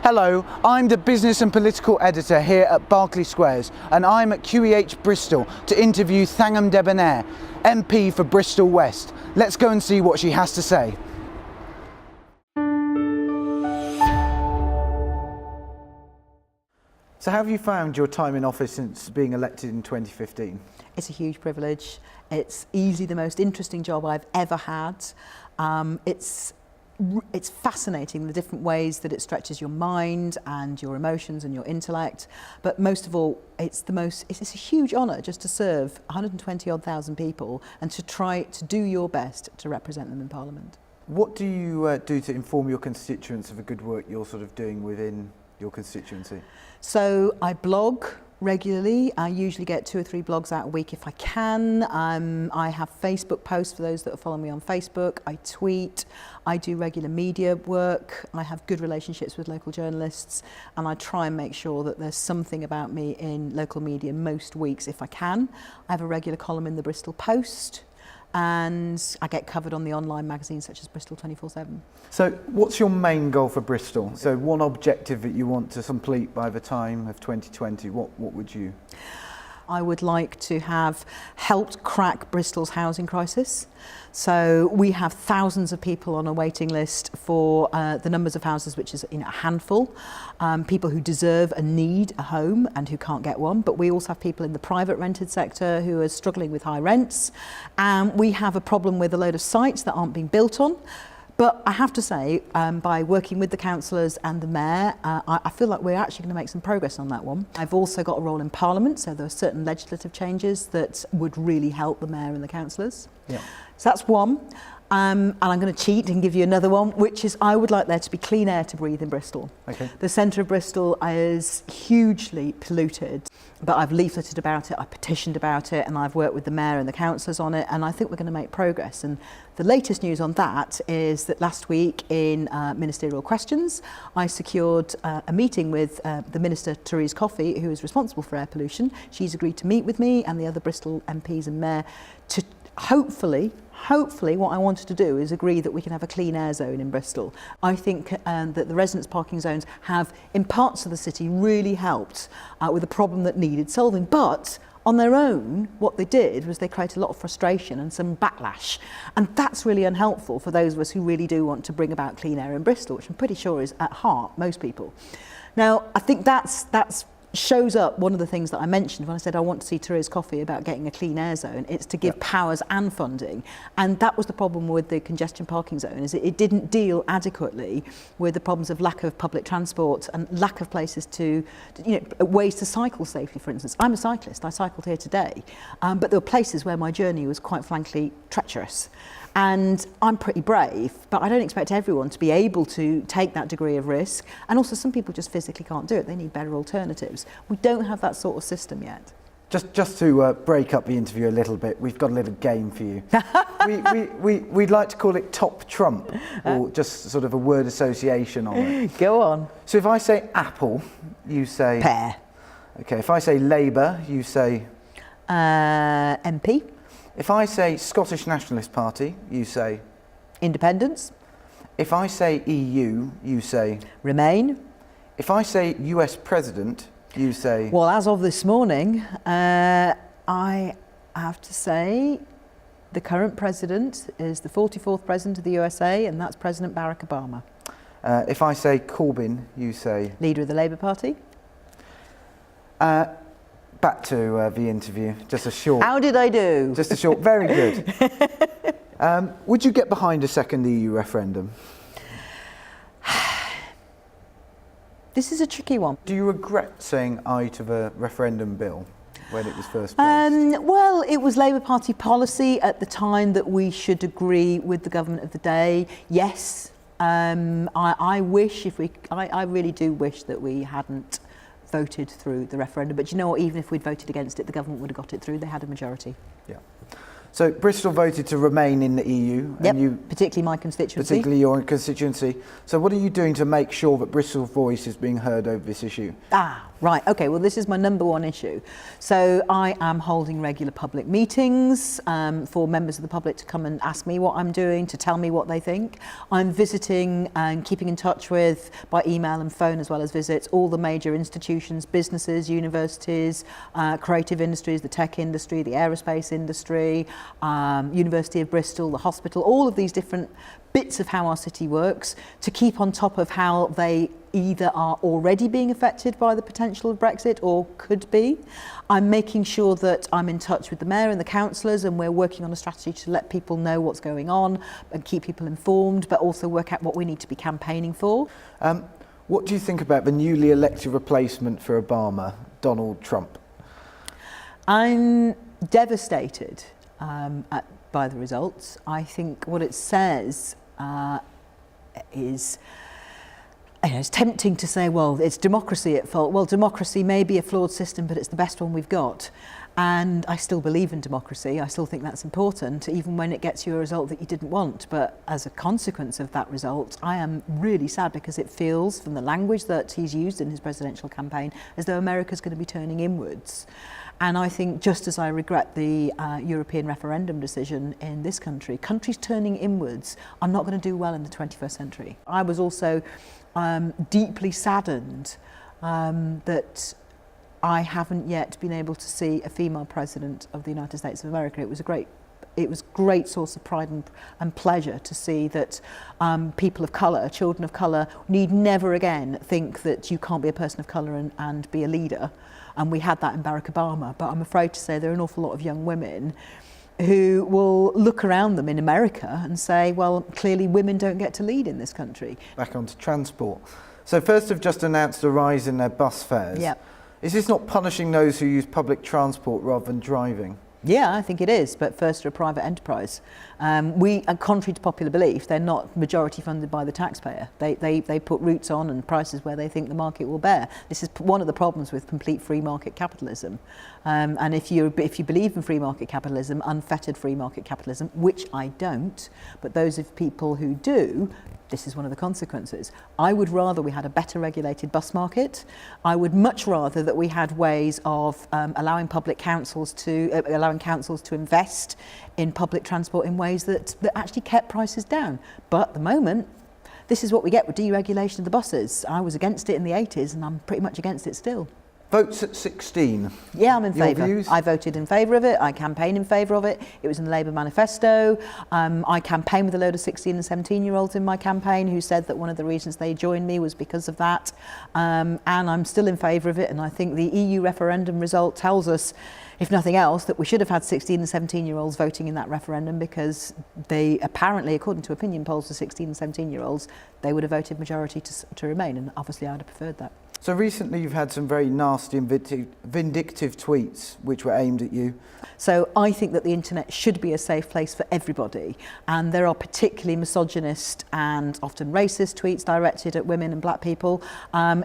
Hello, I'm the business and political editor here at Berkeley Squares, and I'm at QEH Bristol to interview Thangam Debbonaire, MP for Bristol West. Let's go and see what she has to say. So how have you found your time in office since being elected in 2015? It's a huge privilege. It's easily the most interesting job I've ever had. It's fascinating the different ways that it stretches your mind and your emotions and your intellect. But most of all, it's a huge honour just to serve 120,000 people and to try to do your best to represent them in Parliament. What do you do to inform your constituents of the good work you're sort of doing within your constituency? So I blog regularly. I usually get 2 or 3 blogs out a week if I can. I have Facebook posts for those that follow me on Facebook. I tweet. I do regular media work. I have good relationships with local journalists, and I try and make sure that there's something about me in local media most weeks if I can. I have a regular column in the Bristol Post, and I get covered on the online magazines such as Bristol 24/7. So what's your main goal for Bristol? So one objective that you want to complete by the time of 2020, what would you? I would like to have helped crack Bristol's housing crisis. So we have thousands of people on a waiting list for the numbers of houses, which is a handful. People who deserve and need a home and who can't get one. But we also have people in the private rented sector who are struggling with high rents. And we have a problem with a load of sites that aren't being built on. But I have to say, by working with the councillors and the mayor, I feel like we're actually going to make some progress on that one. I've also got a role in Parliament, so there are certain legislative changes that would really help the mayor and the councillors. Yeah. So that's one. And I'm going to cheat and give you another one, which is I would like there to be clean air to breathe in Bristol. Okay. The centre of Bristol is hugely polluted, but I've leafleted about it, I petitioned about it, and I've worked with the mayor and the councillors on it, and I think we're going to make progress. And the latest news on that is that last week in ministerial questions, I secured a meeting with the Minister, Therese Coffey, who is responsible for air pollution. She's agreed to meet with me and the other Bristol MPs and mayor to hopefully what I wanted to do is agree that we can have a clean air zone in Bristol. I think that the residence parking zones have, in parts of the city, really helped with a problem that needed solving. But on their own, what they did was they created a lot of frustration and some backlash. And that's really unhelpful for those of us who really do want to bring about clean air in Bristol, which I'm pretty sure is at heart most people. Now, I think that's shows up one of the things that I mentioned when I said I want to see Therese Coffey about getting a clean air zone. It's to give powers and funding, and that was the problem with the congestion parking zone, is it didn't deal adequately with the problems of lack of public transport and lack of places to, ways to cycle safely, for instance. I'm a cyclist, I cycled here today, but there were places where my journey was quite frankly treacherous. And I'm pretty brave, but I don't expect everyone to be able to take that degree of risk. And also some people just physically can't do it. They need better alternatives. We don't have that sort of system yet. Just to break up the interview a little bit, we've got a little game for you. We'd like to call it Top Trump, or just sort of a word association on it. Go on. So if I say apple, you say... Pear. Okay, if I say Labour, you say... MP. If I say Scottish Nationalist Party, you say... Independence. If I say EU, you say... Remain. If I say US President, you say... Well, as of this morning, I have to say the current president is the 44th president of the USA, and that's President Barack Obama. If I say Corbyn, you say... Leader of the Labour Party. Back to the interview, just a short... How did I do? Just a short, very good. Would you get behind a second EU referendum? This is a tricky one. Do you regret saying aye to the referendum bill when it was first passed? Well, it was Labour Party policy at the time that we should agree with the government of the day. Yes, I really do wish that we hadn't voted through the referendum, but you know what, even if we'd voted against it, the government would have got it through. They had a majority. Yeah. So Bristol voted to remain in the EU, Yep, and you, particularly my constituency. particularly your constituency. So what are you doing to make sure that Bristol's voice is being heard over this issue? Right, okay, well this is my number one issue. So I am holding regular public meetings for members of the public to come and ask me what I'm doing, to tell me what they think. I'm visiting and keeping in touch with, by email and phone as well as visits, all the major institutions, businesses, universities, creative industries, the tech industry, the aerospace industry, University of Bristol, the hospital, all of these different bits of how our city works, to keep on top of how they either are already being affected by the potential of Brexit or could be. I'm making sure that I'm in touch with the mayor and the councillors, and we're working on a strategy to let people know what's going on and keep people informed, but also work out what we need to be campaigning for. What do you think about the newly elected replacement for Obama, Donald Trump? I'm devastated by the results. I think what it says is, it's tempting to say, well, it's democracy at fault. Well, democracy may be a flawed system, but it's the best one we've got. And I still believe in democracy. I still think that's important, even when it gets you a result that you didn't want. But as a consequence of that result, I am really sad, because it feels, from the language that he's used in his presidential campaign, as though America's going to be turning inwards. And I think, just as I regret the European referendum decision in this country, countries turning inwards are not going to do well in the 21st century. I was also deeply saddened that I haven't yet been able to see a female president of the United States of America. It was a great source of pride and pleasure to see that people of colour, children of colour, need never again think that you can't be a person of colour and be a leader. And we had that in Barack Obama, but I'm afraid to say there are an awful lot of young women who will look around them in America and say, well, clearly women don't get to lead in this country. Back onto transport. So First have just announced a rise in their bus fares. Yep. Is this not punishing those who use public transport rather than driving? Yeah, I think it is, but First are a private enterprise. Contrary to popular belief, they're not majority funded by the taxpayer. They put routes on and prices where they think the market will bear. This is one of the problems with complete free market capitalism. And if you believe in free market capitalism, unfettered free market capitalism, which I don't, but those of people who do, this is one of the consequences. I would rather we had a better regulated bus market. I would much rather that we had ways of allowing councils to invest in public transport in ways that actually kept prices down. But at the moment, this is what we get with deregulation of the buses. I was against it in the 80s, and I'm pretty much against it still. Votes at 16. Yeah, I'm in Your favour. views? I voted in favour of it. I campaigned in favour of it. It was in the Labour manifesto. I campaigned with a load of 16 and 17-year-olds in my campaign who said that one of the reasons they joined me was because of that. And I'm still in favour of it. And I think the EU referendum result tells us, if nothing else, that we should have had 16 and 17-year-olds voting in that referendum, because they apparently, according to opinion polls for 16 and 17-year-olds, they would have voted majority to remain. And obviously I'd have preferred that. So recently you've had some very nasty and vindictive tweets which were aimed at you. So I think that the internet should be a safe place for everybody, and there are particularly misogynist and often racist tweets directed at women and black people,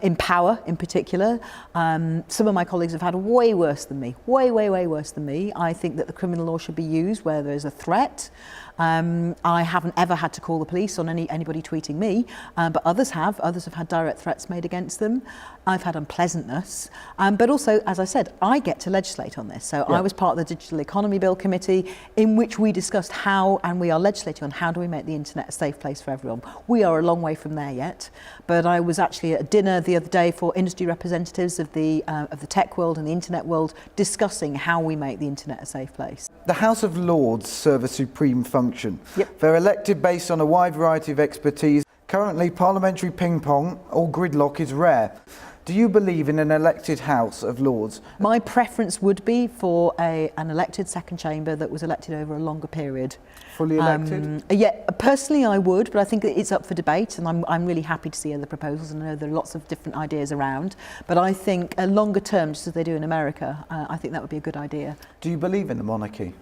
in power in particular. Some of my colleagues have had way worse than me, way worse than me. I think that the criminal law should be used where there's a threat. I haven't ever had to call the police on anybody tweeting me, but others have. Others have had direct threats made against them. I've had unpleasantness, but also, as I said, I get to legislate on this. So I was part of the Digital Economy Bill Committee, in which we discussed how, and we are legislating on how do we make the internet a safe place for everyone. We are a long way from there yet, but I was actually at a dinner the other day for industry representatives of the tech world and the internet world, discussing how we make the internet a safe place. The House of Lords serve a supreme function. Yep. They're elected based on a wide variety of expertise. Currently, parliamentary ping-pong or gridlock is rare. Do you believe in an elected House of Lords? My preference would be for an elected second chamber that was elected over a longer period. Fully elected? Yeah, personally I would, but I think that it's up for debate, and I'm really happy to see other proposals, and I know there are lots of different ideas around. But I think a longer term, just as they do in America, I think that would be a good idea. Do you believe in the monarchy?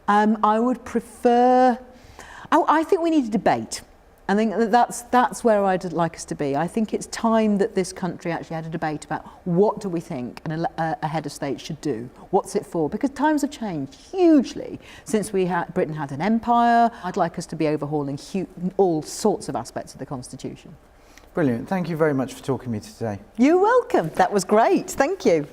I would prefer... I think we need a debate. I think that's where I'd like us to be. I think it's time that this country actually had a debate about what do we think a head of state should do? What's it for? Because times have changed hugely since Britain had an empire. I'd like us to be overhauling all sorts of aspects of the Constitution. Brilliant. Thank you very much for talking to me today. You're welcome. That was great. Thank you.